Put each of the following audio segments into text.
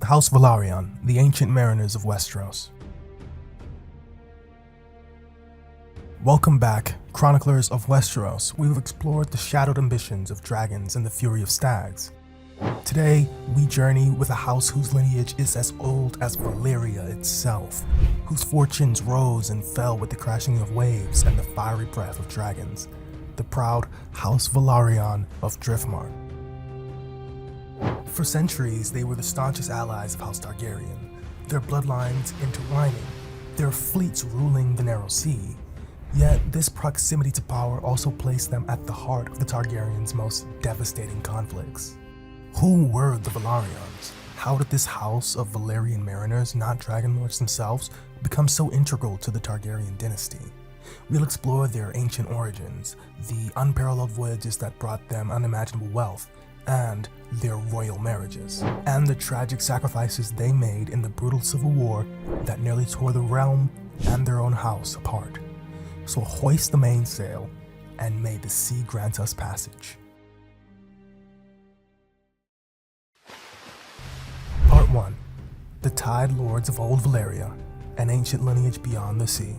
House Velaryon, the Ancient Mariners of Westeros. Welcome back, chroniclers of Westeros. We've explored the shadowed ambitions of dragons and the fury of stags. Today, we journey with a house whose lineage is as old as Valyria itself, whose fortunes rose and fell with the crashing of waves and the fiery breath of dragons, the proud House Velaryon of Driftmark. For centuries, they were the staunchest allies of House Targaryen, their bloodlines intertwining, their fleets ruling the Narrow Sea. Yet, this proximity to power also placed them at the heart of the Targaryens' most devastating conflicts. Who were the Velaryons? How did this house of Valyrian mariners, not dragon lords themselves, become so integral to the Targaryen dynasty? We'll explore their ancient origins, the unparalleled voyages that brought them unimaginable wealth, and their royal marriages, and the tragic sacrifices they made in the brutal civil war that nearly tore the realm and their own house apart. So hoist the mainsail, and may the sea grant us passage. Part 1. The Tide Lords of Old Valyria, an ancient lineage beyond the sea.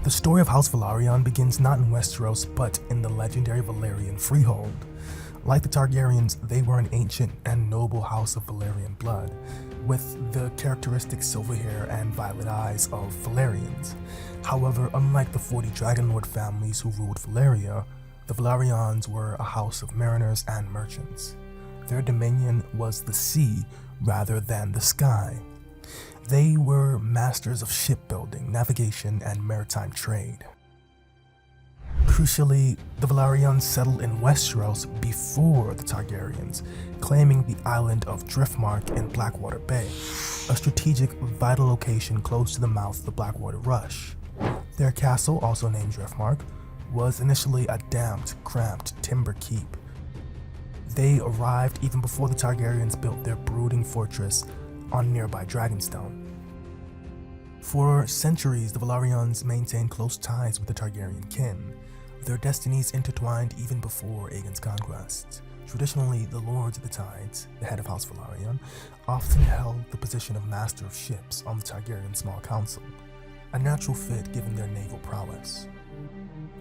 The story of House Velaryon begins not in Westeros, but in the legendary Valyrian freehold. Like the Targaryens, they were an ancient and noble house of Valyrian blood, with the characteristic silver hair and violet eyes of Velaryons. However, unlike the 40 Dragon Lord families who ruled Valyria, the Velaryons were a house of mariners and merchants. Their dominion was the sea rather than the sky. They were masters of shipbuilding, navigation, and maritime trade. Crucially, the Velaryons settled in Westeros before the Targaryens, claiming the island of Driftmark in Blackwater Bay, a strategic, vital location close to the mouth of the Blackwater Rush. Their castle, also named Driftmark, was initially a damped, cramped timber keep. They arrived even before the Targaryens built their brooding fortress on nearby Dragonstone. For centuries, the Velaryons maintained close ties with the Targaryen kin, their destinies intertwined even before Aegon's conquest. Traditionally, the Lords of the Tides, the head of House Velaryon, often held the position of Master of Ships on the Targaryen Small Council, a natural fit given their naval prowess.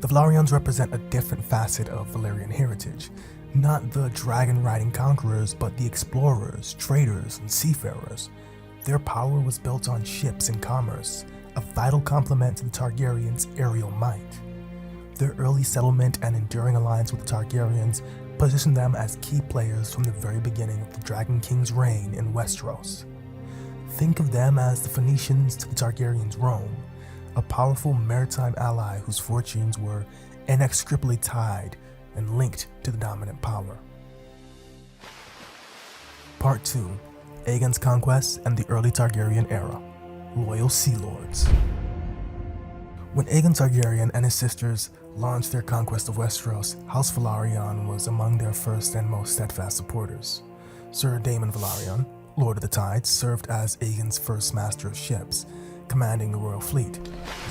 The Velaryons represent a different facet of Valyrian heritage, not the dragon-riding conquerors, but the explorers, traders, and seafarers. Their power was built on ships and commerce, a vital complement to the Targaryens' aerial might. Their early settlement and enduring alliance with the Targaryens positioned them as key players from the very beginning of the Dragon King's reign in Westeros. Think of them as the Phoenicians to the Targaryens' Rome, a powerful maritime ally whose fortunes were inextricably tied and linked to the dominant power. Part 2. Aegon's Conquest and the Early Targaryen Era. Loyal Sea Lords. When Aegon Targaryen and his sisters launched their conquest of Westeros, House Velaryon was among their first and most steadfast supporters. Sir Daemon Velaryon, Lord of the Tides, served as Aegon's first master of ships, commanding the royal fleet,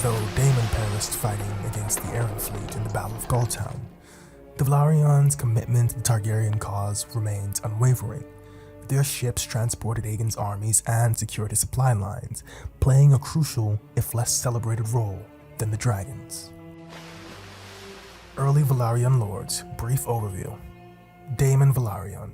though Daemon perished fighting against the Arryn fleet in the Battle of Gulltown. The Velaryons' commitment to the Targaryen cause remained unwavering. Their ships transported Aegon's armies and secured his supply lines, playing a crucial, if less celebrated role than the dragons. Early Velaryon Lords. Brief overview. Daemon Velaryon.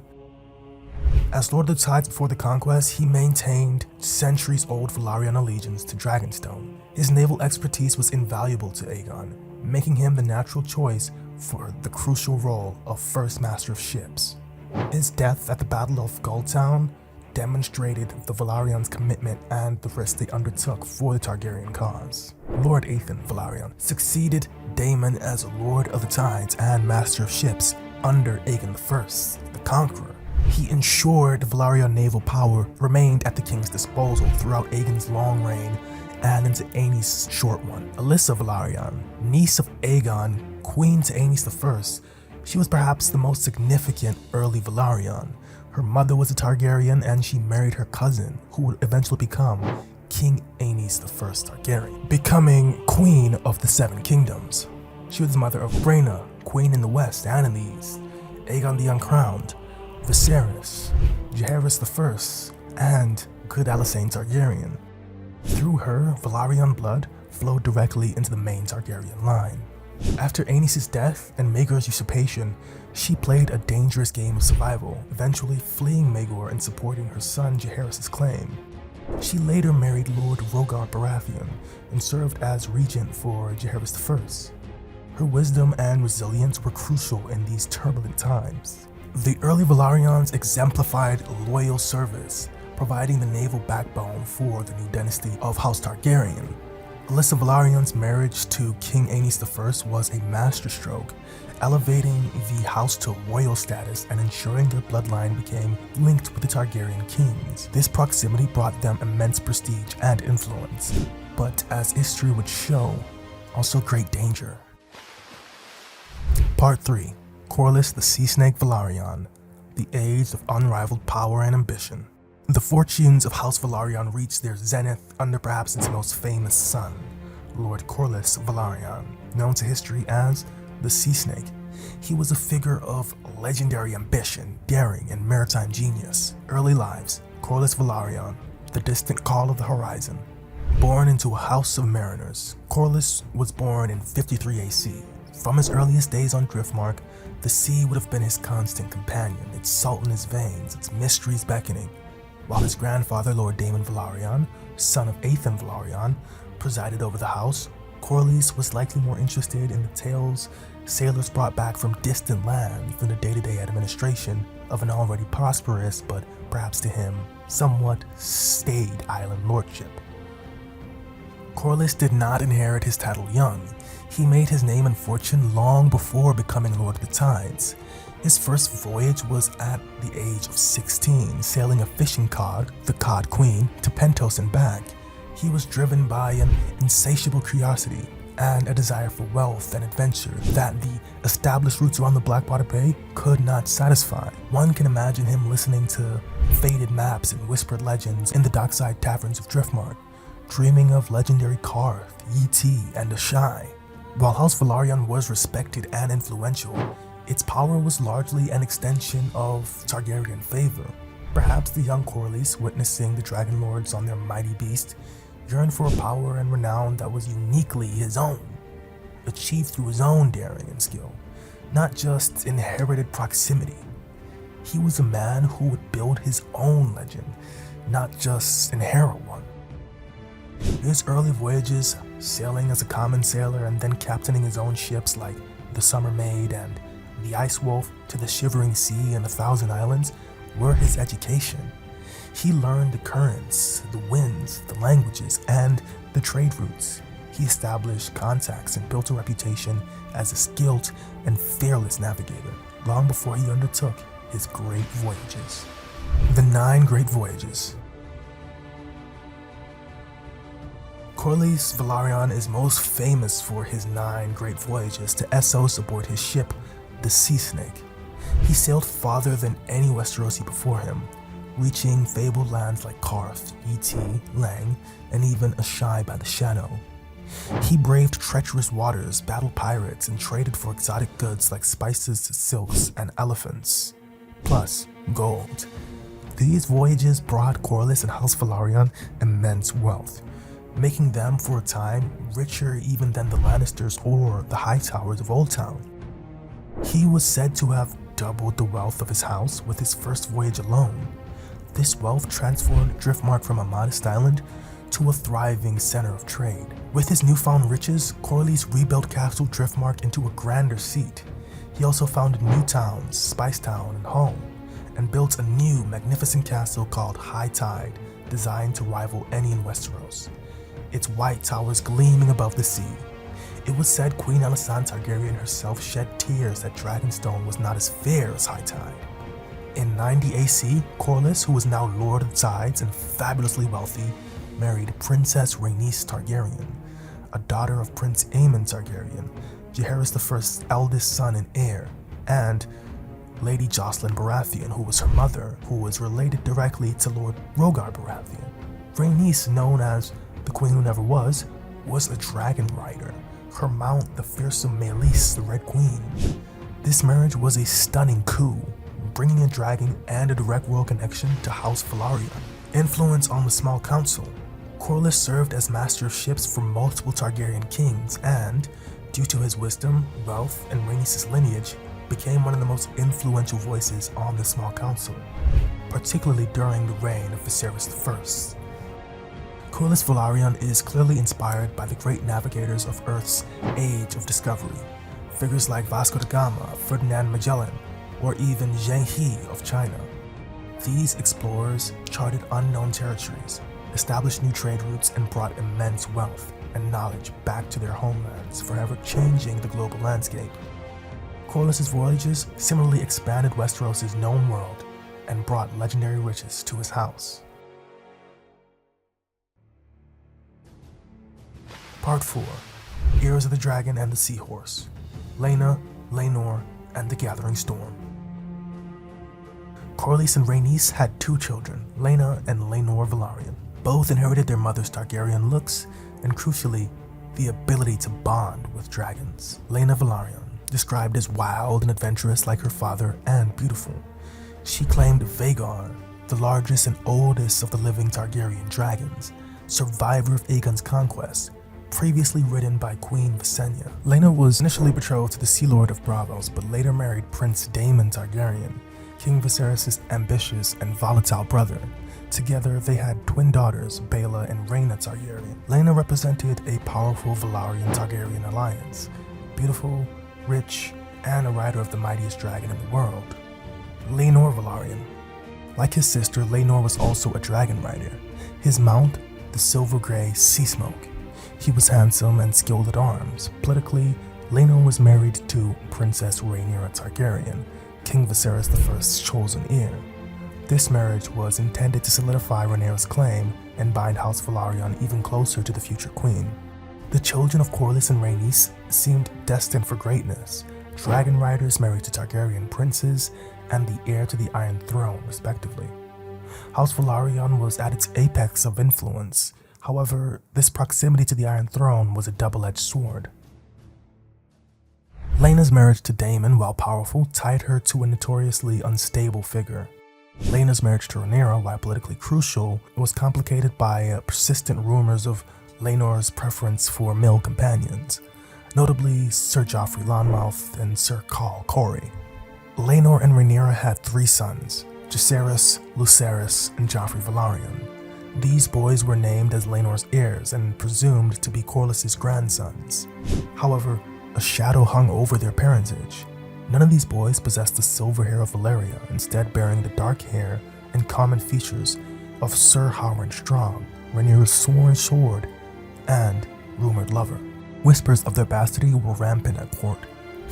As Lord of the Tides before the conquest, he maintained centuries-old Velaryon allegiance to Dragonstone. His naval expertise was invaluable to Aegon, making him the natural choice for the crucial role of First Master of Ships. His death at the Battle of Gulltown demonstrated the Velaryons' commitment and the risk they undertook for the Targaryen cause. Lord Aethan Velaryon succeeded Daemon as Lord of the Tides and Master of Ships under Aegon I, the Conqueror. He ensured Velaryon naval power remained at the king's disposal throughout Aegon's long reign and into Aenys' short one. Alyssa Velaryon, niece of Aegon, queen to Aenys I, she was perhaps the most significant early Velaryon. Her mother was a Targaryen and she married her cousin, who would eventually become King Aenys I Targaryen, becoming Queen of the Seven Kingdoms. She was the mother of Rhaena, Queen in the West and in the East, Aegon the Uncrowned, Viserys, Jaehaerys I, and good Alicent Targaryen. Through her, Velaryon blood flowed directly into the main Targaryen line. After Aenys' death and Maegor's usurpation, she played a dangerous game of survival, eventually fleeing Maegor and supporting her son Jaehaerys' claim. She later married Lord Rhaegar Baratheon and served as regent for Jaehaerys I. Her wisdom and resilience were crucial in these turbulent times. The early Velaryons exemplified loyal service, providing the naval backbone for the new dynasty of House Targaryen. Alyssa Velaryon's marriage to King Aenys I was a masterstroke, elevating the house to royal status and ensuring their bloodline became linked with the Targaryen kings. This proximity brought them immense prestige and influence, but as history would show, also great danger. Part 3. Corlys the Sea Snake Velaryon, the age of unrivaled power and ambition. The fortunes of House Velaryon reached their zenith under perhaps its most famous son, Lord Corlys Velaryon, known to history as the Sea Snake. He was a figure of legendary ambition, daring, and maritime genius. Early lives: Corlys Velaryon, the distant call of the horizon. Born into a house of mariners, Corlys was born in 53 AC. From his earliest days on Driftmark, the sea would have been his constant companion, its salt in his veins, its mysteries beckoning. While his grandfather, Lord Daemon Velaryon, son of Aethan Velaryon, presided over the house, Corlys was likely more interested in the tales sailors brought back from distant lands than the day-to-day administration of an already prosperous, but perhaps to him, somewhat staid island lordship. Corlys did not inherit his title young. He made his name and fortune long before becoming Lord of the Tides. His first voyage was at the age of 16, sailing a fishing cod, the Cod Queen, to Pentos and back. He was driven by an insatiable curiosity and a desire for wealth and adventure that the established routes around the Blackwater Bay could not satisfy. One can imagine him listening to faded maps and whispered legends in the dockside taverns of Driftmark, dreaming of legendary Karth, Yi-Ti, and Ashai. While House Velaryon was respected and influential, its power was largely an extension of Targaryen favor. Perhaps the young Corlys, witnessing the Dragon Lords on their mighty beast, yearned for a power and renown that was uniquely his own, achieved through his own daring and skill, not just inherited proximity. He was a man who would build his own legend, not just inherit one. His early voyages, sailing as a common sailor and then captaining his own ships like the Summer Maid and the Ice Wolf to the Shivering Sea and the Thousand Islands, were his education. He learned the currents, the winds, the languages, and the trade routes. He established contacts and built a reputation as a skilled and fearless navigator long before he undertook his great voyages. The 9 Great Voyages. Corlys Velaryon is most famous for his 9 great voyages to Essos aboard his ship, the Sea Snake. He sailed farther than any Westerosi before him, reaching fabled lands like Karth, Yi-Ti, Lang, and even Ashai by the Shadow. He braved treacherous waters, battled pirates, and traded for exotic goods like spices, silks, and elephants, plus gold. These voyages brought Corlys and House Velaryon immense wealth, making them for a time richer even than the Lannisters or the Hightowers of Old Town. He was said to have doubled the wealth of his house with his first voyage alone. This wealth transformed Driftmark from a modest island to a thriving center of trade. With his newfound riches, Corlys rebuilt Castle Driftmark into a grander seat. He also founded new towns, Spicetown and Hull, and built a new magnificent castle called High Tide, designed to rival any in Westeros, its white towers gleaming above the sea. It was said Queen Alicent Targaryen herself shed tears that Dragonstone was not as fair as High Tide. In 90 AC, Corlys, who was now Lord of the Tides and fabulously wealthy, married Princess Rhaenys Targaryen, a daughter of Prince Aemon Targaryen, Jaehaerys I's eldest son and heir, and Lady Jocelyn Baratheon, who was her mother, who was related directly to Lord Rhaegar Baratheon. Rhaenys, known as the Queen Who Never Was a dragon rider, her mount the fearsome Meleys, the Red Queen. This marriage was a stunning coup, bringing a dragon and a direct royal connection to House Velaryon. Influence on the small council. Corlys served as master of ships for multiple Targaryen kings and, due to his wisdom, wealth, and Rhaenys' lineage, became one of the most influential voices on the small council, particularly during the reign of Viserys I. Corlys Velaryon is clearly inspired by the great navigators of Earth's Age of Discovery, figures like Vasco da Gama, Ferdinand Magellan, or even Zheng He of China. These explorers charted unknown territories, established new trade routes, and brought immense wealth and knowledge back to their homelands, forever changing the global landscape. Corlys' voyages similarly expanded Westeros' known world and brought legendary riches to his house. Part 4. Heirs of the Dragon and the Seahorse. Laena, Laenor, and the Gathering Storm. Corlys and Rhaenys had 2 children, Laena and Laenor Velaryon. Both inherited their mother's Targaryen looks and, crucially, the ability to bond with dragons. Laena Velaryon, described as wild and adventurous like her father and beautiful. She claimed Vhagar, the largest and oldest of the living Targaryen dragons, survivor of Aegon's conquest, previously ridden by Queen Visenya. Laena was initially betrothed to the Sea Lord of Braavos, but later married Prince Daemon Targaryen, King Viserys' ambitious and volatile brother. Together, they had twin daughters, Baela and Rhaena Targaryen. Laena represented a powerful Velaryon-Targaryen alliance, beautiful, rich, and a rider of the mightiest dragon in the world, Laenor Velaryon. Like his sister, Laenor was also a dragon rider. His mount, the silver-gray Sea Smoke. He was handsome and skilled at arms. Politically, Laenor was married to Princess Rhaenyra Targaryen, King Viserys I's chosen heir. This marriage was intended to solidify Rhaenyra's claim and bind House Velaryon even closer to the future queen. The children of Corlys and Rhaenys seemed destined for greatness, dragon riders married to Targaryen princes and the heir to the Iron Throne, respectively. House Velaryon was at its apex of influence. However, this proximity to the Iron Throne was a double-edged sword. Laena's marriage to Daemon, while powerful, tied her to a notoriously unstable figure. Laena's marriage to Rhaenyra, while politically crucial, was complicated by persistent rumors of Laenor's preference for male companions, notably Sir Joffrey Lonmouth and Sir Khal Corey. Laenor and Rhaenyra had 3 sons, Jacaerys, Lucerys, and Joffrey Velaryon. These boys were named as Laenor's heirs and presumed to be Corlys' grandsons. However, a shadow hung over their parentage. None of these boys possessed the silver hair of Valyria, instead bearing the dark hair and common features of Sir Howard Strong, Rhaenyra's sworn sword, and rumored lover. Whispers of their bastardy were rampant at court,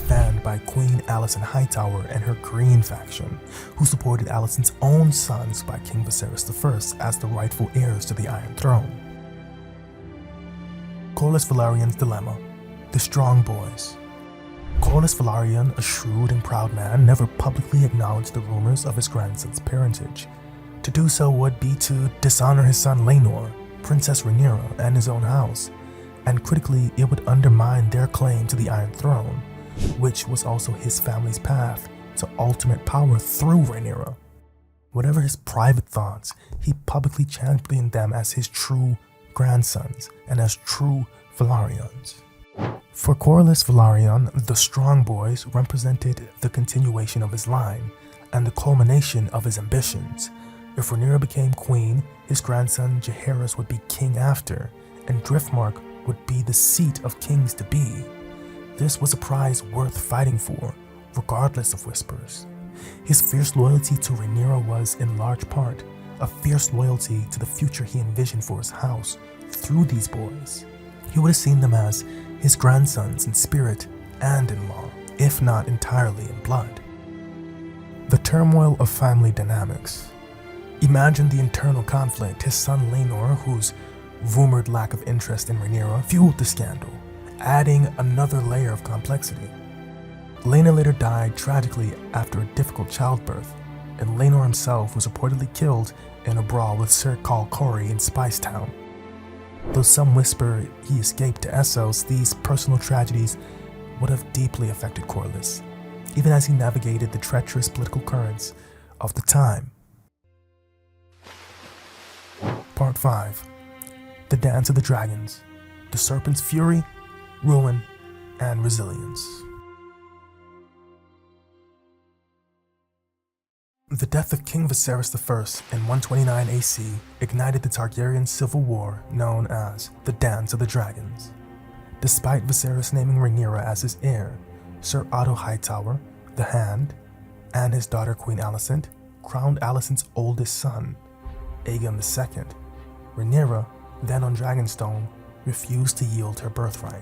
fanned by Queen Alicent Hightower and her Green faction, who supported Alicent's own sons by King Viserys I as the rightful heirs to the Iron Throne. Corlys Velaryon's dilemma: the strong boys. Corlys Velaryon, a shrewd and proud man, never publicly acknowledged the rumors of his grandson's parentage. To do so would be to dishonor his son Laenor, Princess Rhaenyra, and his own house, and critically, it would undermine their claim to the Iron Throne, which was also his family's path to ultimate power through Rhaenyra. Whatever his private thoughts, he publicly championed them as his true grandsons and as true Velaryons. For Corlys Velaryon, the strong boys represented the continuation of his line and the culmination of his ambitions. If Rhaenyra became queen, his grandson Jaehaerys would be king after, and Driftmark would be the seat of kings to be. This was a prize worth fighting for, regardless of whispers. His fierce loyalty to Rhaenyra was, in large part, a fierce loyalty to the future he envisioned for his house through these boys. He would have seen them as his grandsons in spirit and in law, if not entirely in blood. The turmoil of family dynamics. Imagine the internal conflict. His son Laenor, whose rumored lack of interest in Rhaenyra, fueled the scandal, adding another layer of complexity. Laena later died tragically after a difficult childbirth, and Laenor himself was reportedly killed in a brawl with Sir Khal Corey in Spicetown. Though some whisper he escaped to Essos, these personal tragedies would have deeply affected Corlys, even as he navigated the treacherous political currents of the time. Part 5. The Dance of the Dragons, the Serpent's Fury, Ruin, and Resilience. The death of King Viserys I in 129 AC ignited the Targaryen civil war known as the Dance of the Dragons. Despite Viserys naming Rhaenyra as his heir, Sir Otto Hightower, the Hand, and his daughter Queen Alicent crowned Alicent's oldest son, Aegon II. Rhaenyra, then on Dragonstone, refused to yield her birthright.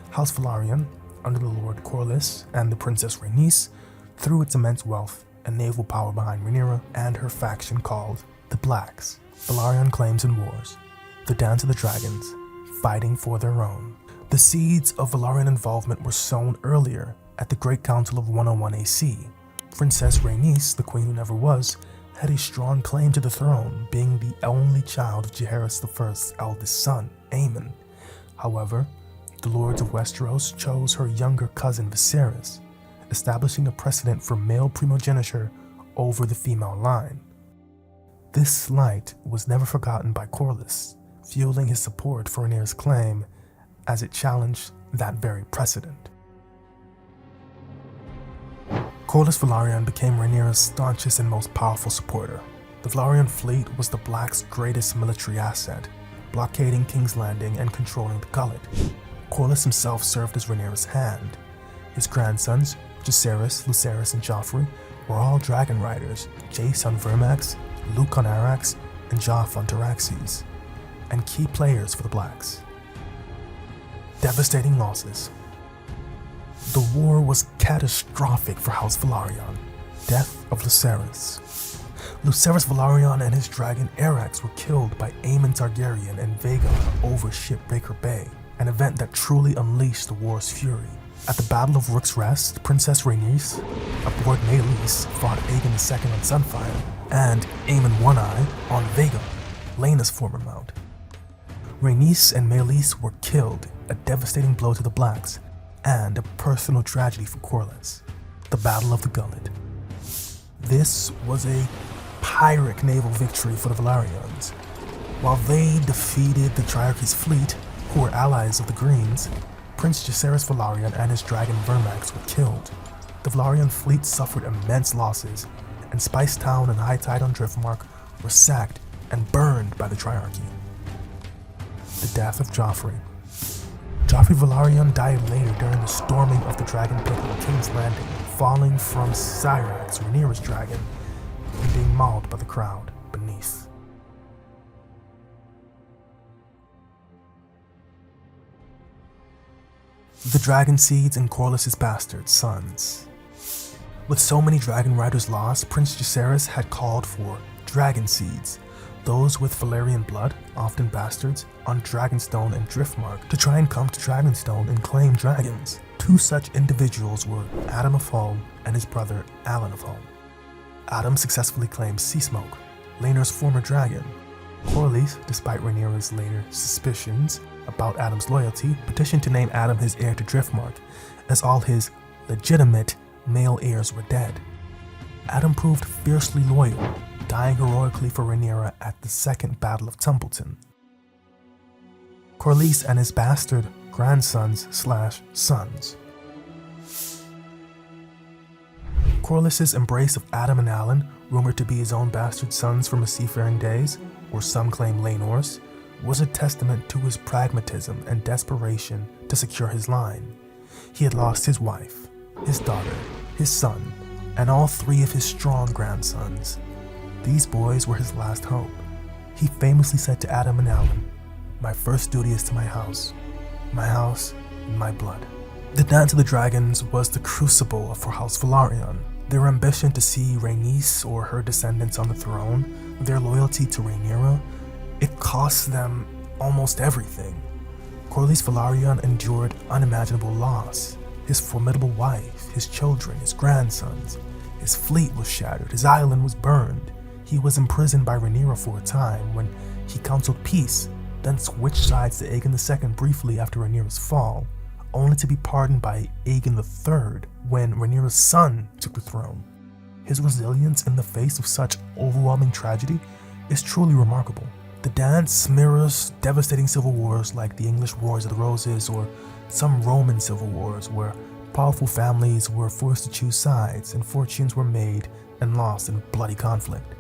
House Velaryon, under the Lord Corlys and the Princess Rhaenys, threw its immense wealth and naval power behind Rhaenyra and her faction called the Blacks. Velaryon claims and wars, the Dance of the Dragons, fighting for their own. The seeds of Velaryon involvement were sown earlier at the Great Council of 101 AC. Princess Rhaenys, the queen who never was, had a strong claim to the throne, being the only child of Jaehaerys I's eldest son, Aemon. However, the lords of Westeros chose her younger cousin Viserys, establishing a precedent for male primogeniture over the female line. This slight was never forgotten by Corlys, fueling his support for Rhaenyra's claim as it challenged that very precedent. Corlys Velaryon became Rhaenyra's staunchest and most powerful supporter. The Velaryon fleet was the Blacks' greatest military asset, blockading King's Landing and controlling the Gullet. Corlys himself served as Rhaenyra's hand. His grandsons, Jacaerys, Lucerys, and Joffrey, were all dragon riders, Jace on Vermax, Luke on Arax, and Joff on Taraxes, and key players for the Blacks. Devastating losses. The war was catastrophic for House Velaryon. Death of Lucerys. Lucerys Velaryon and his dragon Arax were killed by Aemon Targaryen and Vhagar over Shipbreaker Bay, an event that truly unleashed the war's fury. At the Battle of Rook's Rest, Princess Rhaenys, aboard Maelys, fought Aegon II on Sunfire, and Aemon One-Eye on Vhagar, Laena's former mount. Rhaenys and Maelys were killed, a devastating blow to the Blacks, and a personal tragedy for Corlys. The Battle of the Gullet. This was a Pyrrhic naval victory for the Velaryons. While they defeated the Triarchy's fleet, who were allies of the Greens, Prince Jacaerys Velaryon and his dragon Vermax were killed. The Velaryon fleet suffered immense losses, and Spicetown and High Tide on Driftmark were sacked and burned by the Triarchy. The death of Joffrey. Joffrey Velaryon died later during the storming of the Dragon Pit in King's Landing, falling from Syrax, Rhaenyra's dragon, and being mauled by the crowd beneath. The Dragon Seeds and Corlys' bastard sons. With so many dragon riders lost, Prince Jacaerys had called for Dragon Seeds, those with Valyrian blood, often bastards, on Dragonstone and Driftmark to try and come to Dragonstone and claim dragons. Two such individuals were Adam of Home and his brother Alan of Home. Adam successfully claimed Seasmoke, Laena's former dragon. Corlys, despite Rhaenyra's later suspicions about Adam's loyalty, petitioned to name Adam his heir to Driftmark, as all his legitimate male heirs were dead. Adam proved fiercely loyal, dying heroically for Rhaenyra at the Second Battle of Templeton. Corlys and his bastard grandsons/sons. Corlys' embrace of Adam and Alan, rumored to be his own bastard sons from his seafaring days, or some claim Laenors, was a testament to his pragmatism and desperation to secure his line. He had lost his wife, his daughter, his son, and all three of his strong grandsons. These boys were his last hope. He famously said to Adam and Alan, "My first duty is to my house and my blood." The Dance of the Dragons was the crucible for House Velaryon. Their ambition to see Rhaenys or her descendants on the throne, their loyalty to Rhaenyra, it cost them almost everything. Corlys Velaryon endured unimaginable loss. His formidable wife, his children, his grandsons. His fleet was shattered, his island was burned. He was imprisoned by Rhaenyra for a time when he counseled peace, then switched sides to Aegon II briefly after Rhaenyra's fall, only to be pardoned by Aegon III when Rhaenyra's son took the throne. His resilience in the face of such overwhelming tragedy is truly remarkable. The dance mirrors devastating civil wars like the English Wars of the Roses or some Roman civil wars where powerful families were forced to choose sides and fortunes were made and lost in bloody conflict.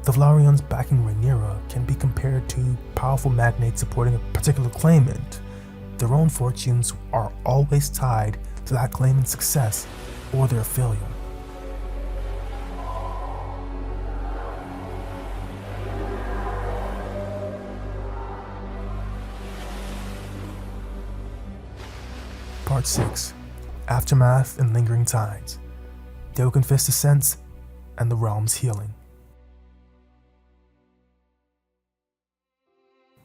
The Velaryons backing Rhaenyra can be compared to powerful magnates supporting a particular claimant. Their own fortunes are always tied to that claimant's success or their failure. Part 6. Aftermath and Lingering Tides. The Oakenfist Ascent and the Realm's Healing.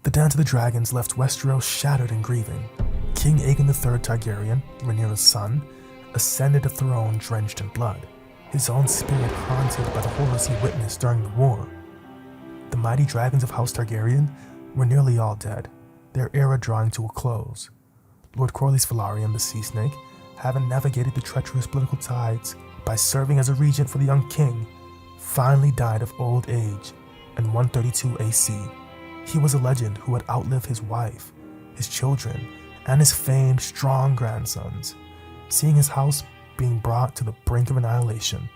The Dance of the Dragons left Westeros shattered and grieving. King Aegon III Targaryen, Rhaenyra's son, ascended a throne drenched in blood, his own spirit haunted by the horrors he witnessed during the war. The mighty dragons of House Targaryen were nearly all dead, their era drawing to a close. Lord Corlys Velaryon, the Sea Snake, having navigated the treacherous political tides by serving as a regent for the young king, finally died of old age in 132 AC. He was a legend who had outlived his wife, his children, and his famed strong grandsons, seeing his house being brought to the brink of annihilation.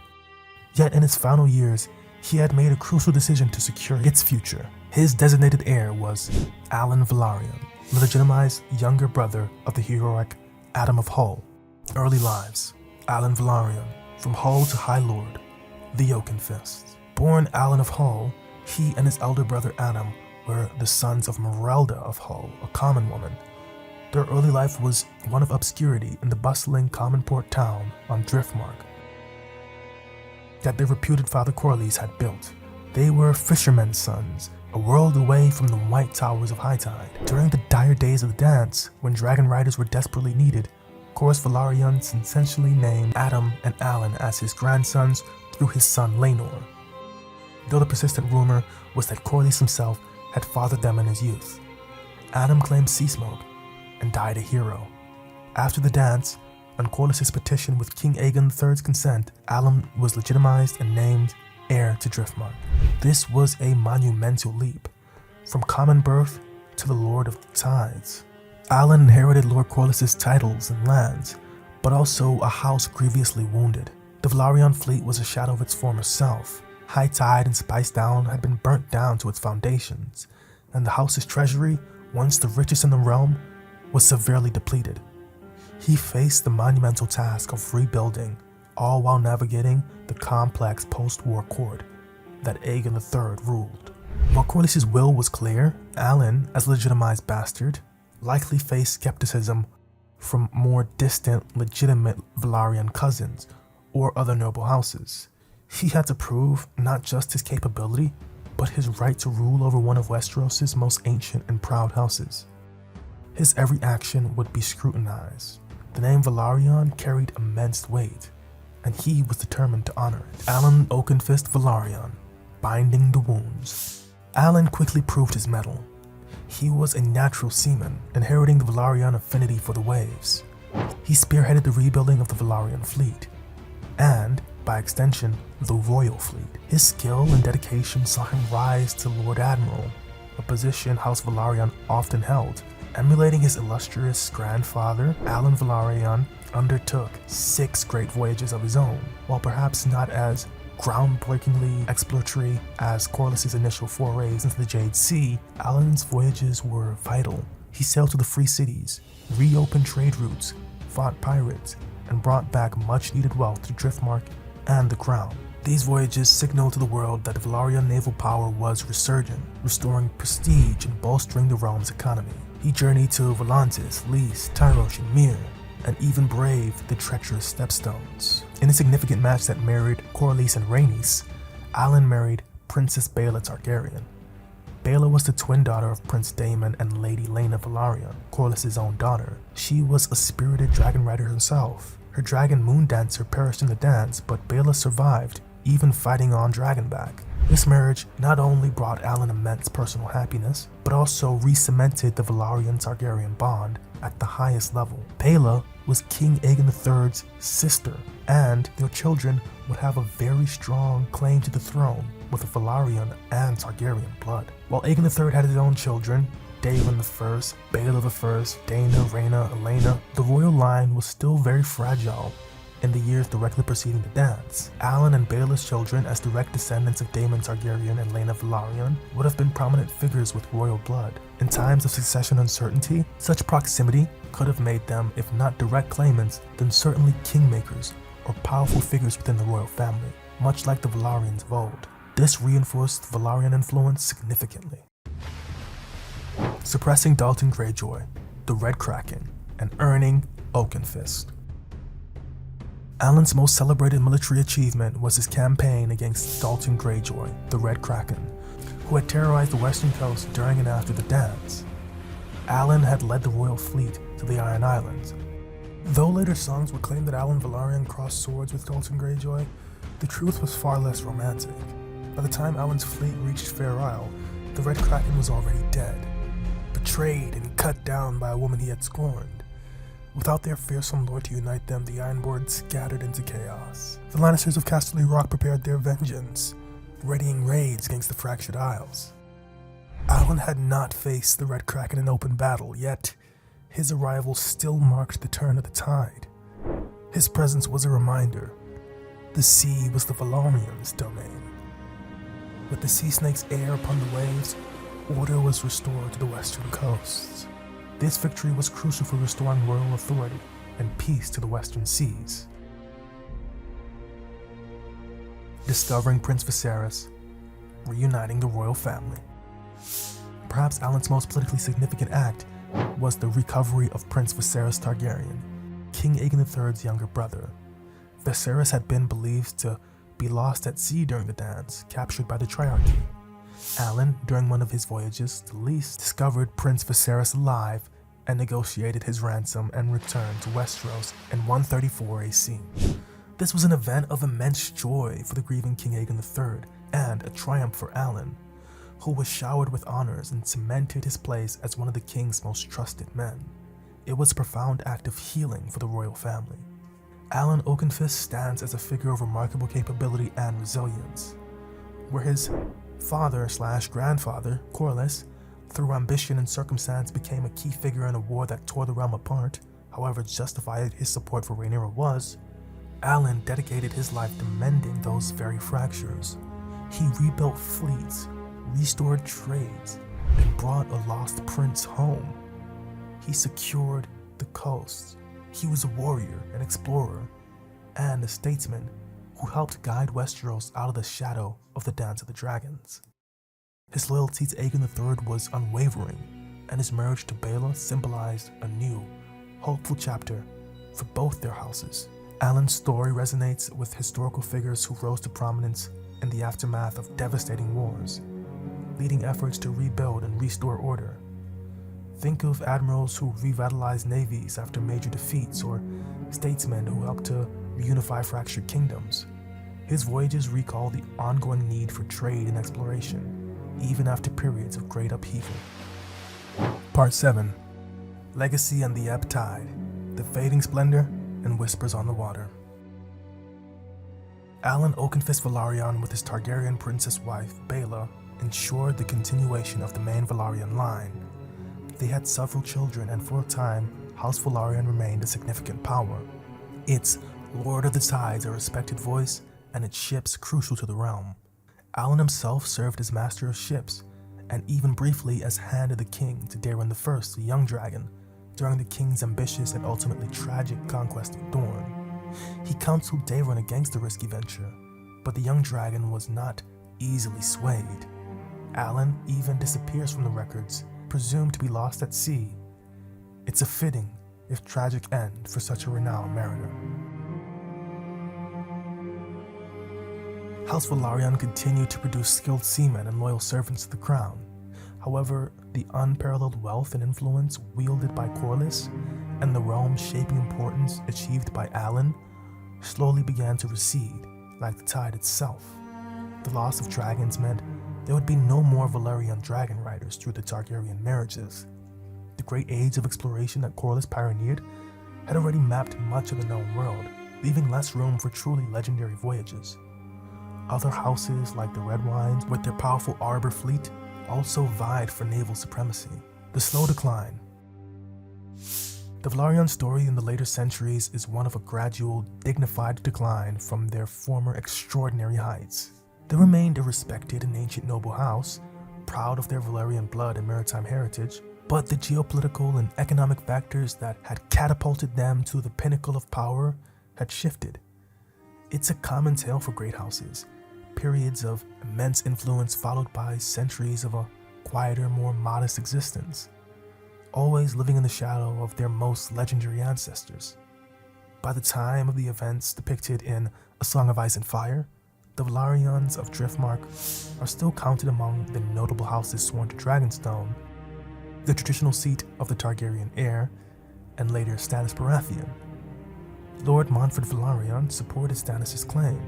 Yet in his final years, he had made a crucial decision to secure its future. His designated heir was Alan Velaryon, the legitimized younger brother of the heroic Adam of Hull. Early lives: Alan Velaryon, from Hull to High Lord, the Oakenfist. Born Alan of Hull, he and his elder brother Adam were the sons of Merelda of Hull, a common woman. Their early life was one of obscurity in the bustling common port town on Driftmark that their reputed father Corlys had built. They were fishermen's sons, a world away from the white towers of High Tide. During the dire days of the dance, when dragon riders were desperately needed, Corlys Velaryon essentially named Adam and Alan as his grandsons through his son Laenor, though the persistent rumor was that Corlys himself had fathered them in his youth. Adam claimed sea smoke and died a hero. After the dance, on Corlys' petition with King Aegon III's consent, Alan was legitimized and named heir to Driftmark. This was a monumental leap, from common birth to the Lord of the Tides. Alan inherited Lord Corlys' titles and lands, but also a house grievously wounded. The Velaryon fleet was a shadow of its former self. High Tide and Spice Down had been burnt down to its foundations, and the house's treasury, once the richest in the realm, was severely depleted. He faced the monumental task of rebuilding, all while navigating the complex post-war court that Aegon III ruled. While Corlys' will was clear, Alan, as legitimized bastard, likely faced skepticism from more distant, legitimate Velaryon cousins or other noble houses. He had to prove not just his capability, but his right to rule over one of Westeros' most ancient and proud houses. His every action would be scrutinized. The name Velaryon carried immense weight, and he was determined to honor it. Alan Oakenfist Velaryon, binding the wounds. Alan quickly proved his mettle. He was a natural seaman, inheriting the Velaryon affinity for the waves. He spearheaded the rebuilding of the Velaryon fleet, and, by extension, the royal fleet. His skill and dedication saw him rise to Lord Admiral, a position House Velaryon often held. Emulating his illustrious grandfather, Alan Velaryon undertook 6 great voyages of his own. While perhaps not as groundbreakingly exploratory as Corlys' initial forays into the Jade Sea, Alan's voyages were vital. He sailed to the free cities, reopened trade routes, fought pirates, and brought back much-needed wealth to Driftmark and the Crown. These voyages signaled to the world that the Valyrian naval power was resurgent, restoring prestige and bolstering the realm's economy. He journeyed to Volantis, Lys, Tyrosh, and Myr, and even braved the treacherous Stepstones. In a significant match that married Corlys and Rhaenys, Alan married Princess Baela Targaryen. Baela was the twin daughter of Prince Daemon and Lady Laena Velaryon, Corlys' own daughter. She was a spirited dragon rider herself. Her dragon Moon Dancer perished in the dance, but Baela survived, even fighting on Dragonback. This marriage not only brought Alan immense personal happiness, but also re-cemented the Velaryon-Targaryen bond at the highest level. Baela was King Aegon III's sister, and their children would have a very strong claim to the throne with the Velaryon and Targaryen blood. While Aegon III had his own children, Daemon I, Baela I, Dana, Rhaena, Elena, the royal line was still very fragile in the years directly preceding the dance. Alan and Baela's children, as direct descendants of Daemon Targaryen and Laena Velaryon, would have been prominent figures with royal blood. In times of succession uncertainty, such proximity could have made them, if not direct claimants, then certainly kingmakers or powerful figures within the royal family, much like the Velaryons of old. This reinforced Velaryon influence significantly. Suppressing Dalton Greyjoy, the Red Kraken, and earning Oakenfist. Alan's most celebrated military achievement was his campaign against Dalton Greyjoy, the Red Kraken, who had terrorized the western coast during and after the dance. Alan had led the royal fleet to the Iron Islands. Though later songs would claim that Alan Velaryon crossed swords with Dalton Greyjoy, the truth was far less romantic. By the time Alan's fleet reached Fair Isle, the Red Kraken was already dead, betrayed and cut down by a woman he had scorned. Without their fearsome lord to unite them, the Ironborn scattered into chaos. The Lannisters of Casterly Rock prepared their vengeance, readying raids against the Fractured Isles. Alan had not faced the Red Kraken in open battle, yet his arrival still marked the turn of the tide. His presence was a reminder. The sea was the Velaryons' domain. With the sea snake's air upon the waves, order was restored to the western coasts. This victory was crucial for restoring royal authority and peace to the western seas. Discovering Prince Viserys, reuniting the royal family. Perhaps Alan's most politically significant act was the recovery of Prince Viserys Targaryen, King Aegon III's younger brother. Viserys had been believed to be lost at sea during the dance, captured by the Triarchy. Alan, during one of his voyages to the East, discovered Prince Viserys alive and negotiated his ransom and returned to Westeros in 134 AC. This was an event of immense joy for the grieving King Aegon III and a triumph for Alan, who was showered with honors and cemented his place as one of the king's most trusted men. It was a profound act of healing for the royal family. Alan Oakenfist stands as a figure of remarkable capability and resilience. Where his father/grandfather, Corlys, through ambition and circumstance became a key figure in a war that tore the realm apart, however justified his support for Rhaenyra was, Alan dedicated his life to mending those very fractures. He rebuilt fleets, restored trades, and brought a lost prince home. He secured the coasts. He was a warrior, an explorer, and a statesman who helped guide Westeros out of the shadow of the Dance of the Dragons. His loyalty to Aegon III was unwavering, and his marriage to Baela symbolized a new, hopeful chapter for both their houses. Alan's story resonates with historical figures who rose to prominence in the aftermath of devastating wars, leading efforts to rebuild and restore order. Think of admirals who revitalized navies after major defeats, or statesmen who helped to reunify fractured kingdoms. His voyages recall the ongoing need for trade and exploration, even after periods of great upheaval. Part 7. Legacy and the Ebb Tide, the fading splendor and whispers on the water. Alan Oakenfist Velaryon with his Targaryen princess wife, Baela, ensured the continuation of the main Velaryon line. They had several children, and for a time, House Velaryon remained a significant power. Its Lord of the Tides a respected voice, and its ships crucial to the realm. Alan himself served as master of ships, and even briefly as hand of the king to Daemon I, the young dragon, during the king's ambitious and ultimately tragic conquest of Dorne. He counseled Daemon against the risky venture, but the young dragon was not easily swayed. Alan even disappears from the records, presumed to be lost at sea. It's a fitting, if tragic, end for such a renowned mariner. House Velaryon continued to produce skilled seamen and loyal servants to the crown. However, the unparalleled wealth and influence wielded by Corlys and the realm's shaping importance achieved by Alan slowly began to recede, like the tide itself. The loss of dragons meant there would be no more Valyrian dragon riders through the Targaryen marriages. The great age of exploration that Corlys pioneered had already mapped much of the known world, leaving less room for truly legendary voyages. Other houses like the Redwynes, with their powerful arbor fleet, also vied for naval supremacy. The slow decline. The Velaryon story in the later centuries is one of a gradual, dignified decline from their former extraordinary heights. They remained a respected and ancient noble house, proud of their Valyrian blood and maritime heritage, but the geopolitical and economic factors that had catapulted them to the pinnacle of power had shifted. It's a common tale for great houses, periods of immense influence followed by centuries of a quieter, more modest existence, always living in the shadow of their most legendary ancestors. By the time of the events depicted in A Song of Ice and Fire, the Velaryons of Driftmark are still counted among the notable houses sworn to Dragonstone, the traditional seat of the Targaryen heir, and later Stannis Baratheon. Lord Montfort Velaryon supported Stannis' claim,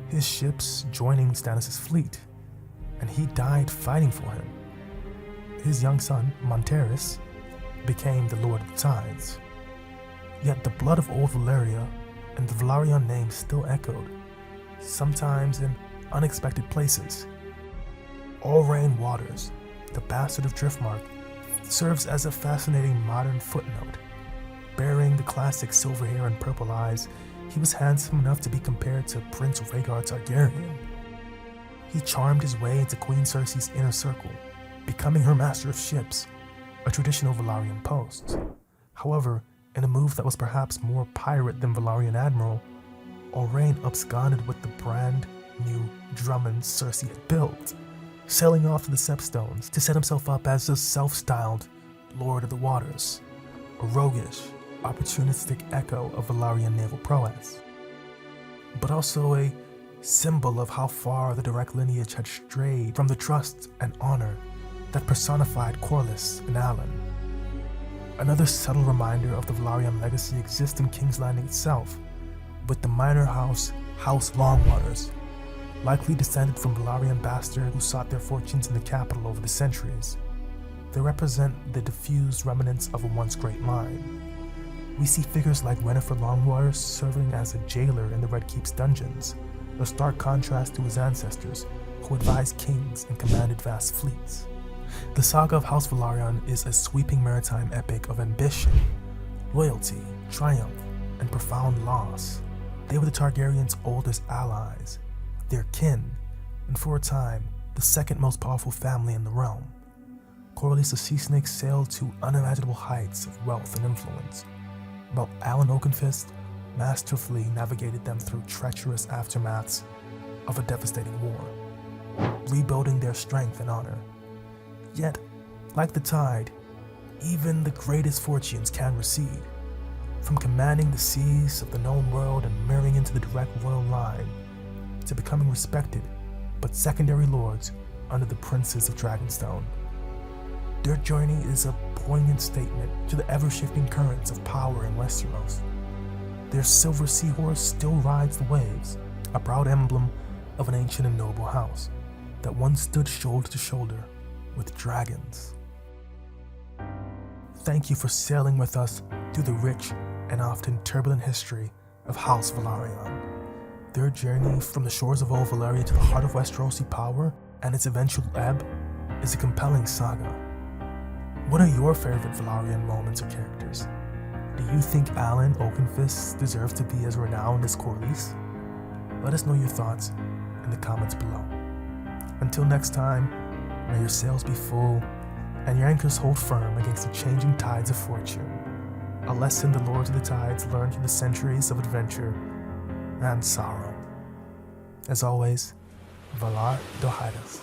his ships joining Stannis' fleet, and he died fighting for him. His young son, Monterys, became the Lord of the Tides. Yet the blood of old Valyria and the Velaryon name still echoed, sometimes in unexpected places. Allrain Waters, the bastard of Driftmark, serves as a fascinating modern footnote. Bearing the classic silver hair and purple eyes, he was handsome enough to be compared to Prince Rhaegar Targaryen. He charmed his way into Queen Cersei's inner circle, becoming her master of ships, a traditional Valyrian post. However, in a move that was perhaps more pirate than Valyrian admiral, Allrain absconded with the brand new Drummond Cersei had built, sailing off to the Sepstones to set himself up as a self-styled Lord of the Waters, a roguish, opportunistic echo of Valyrian naval prowess, but also a symbol of how far the direct lineage had strayed from the trust and honor that personified Corlys and Alan. Another subtle reminder of the Velaryon legacy exists in King's Landing itself, with the minor house, House Longwaters, likely descended from Velaryon bastards who sought their fortunes in the capital over the centuries. They represent the diffused remnants of a once great line. We see figures like Yennefer Longwaters serving as a jailer in the Red Keep's dungeons, a stark contrast to his ancestors, who advised kings and commanded vast fleets. The saga of House Velaryon is a sweeping maritime epic of ambition, loyalty, triumph, and profound loss. They were the Targaryens' oldest allies, their kin, and for a time, the second most powerful family in the realm. Corlys the Sea Snake sailed to unimaginable heights of wealth and influence, while Alan Oakenfist masterfully navigated them through treacherous aftermaths of a devastating war, rebuilding their strength and honor. Yet, like the tide, even the greatest fortunes can recede. From commanding the seas of the known world and marrying into the direct royal line, to becoming respected but secondary lords under the princes of Dragonstone. Their journey is a poignant statement to the ever-shifting currents of power in Westeros. Their silver Seahorse still rides the waves, a proud emblem of an ancient and noble house that once stood shoulder to shoulder with dragons. Thank you for sailing with us through the rich and often turbulent history of House Velaryon. Their journey from the shores of old Valyria to the heart of Westerosi power and its eventual ebb is a compelling saga. What are your favorite Velaryon moments or characters? Do you think Alan Oakenfist deserves to be as renowned as Corlys? Let us know your thoughts in the comments below. Until next time, may your sails be full and your anchors hold firm against the changing tides of fortune. A lesson the Lords of the Tides learned through the centuries of adventure and sorrow. As always, Valar Dohaidas.